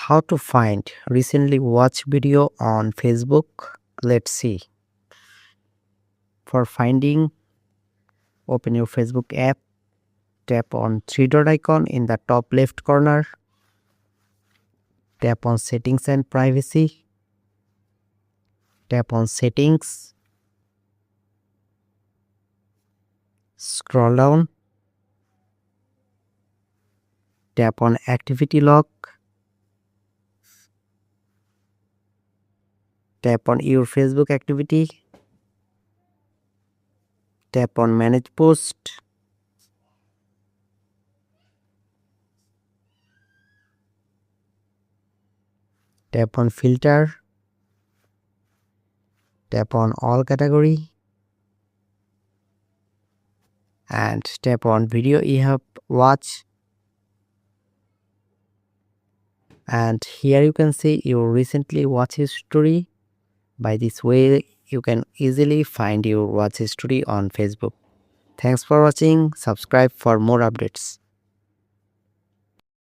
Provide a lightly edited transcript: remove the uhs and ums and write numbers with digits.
How to find recently watched video on Facebook? Let's see. For finding, open your Facebook app, tap on three dot icon in the top left corner, tap on settings and privacy, tap on settings, scroll down, tap on activity log, tap on your Facebook activity, tap on manage post, tap on filter, tap on all category, and tap on video you have watched, and here you can see your recently watched history. By this way you can easily find your watch history on Facebook. Thanks for watching. Subscribe for more updates.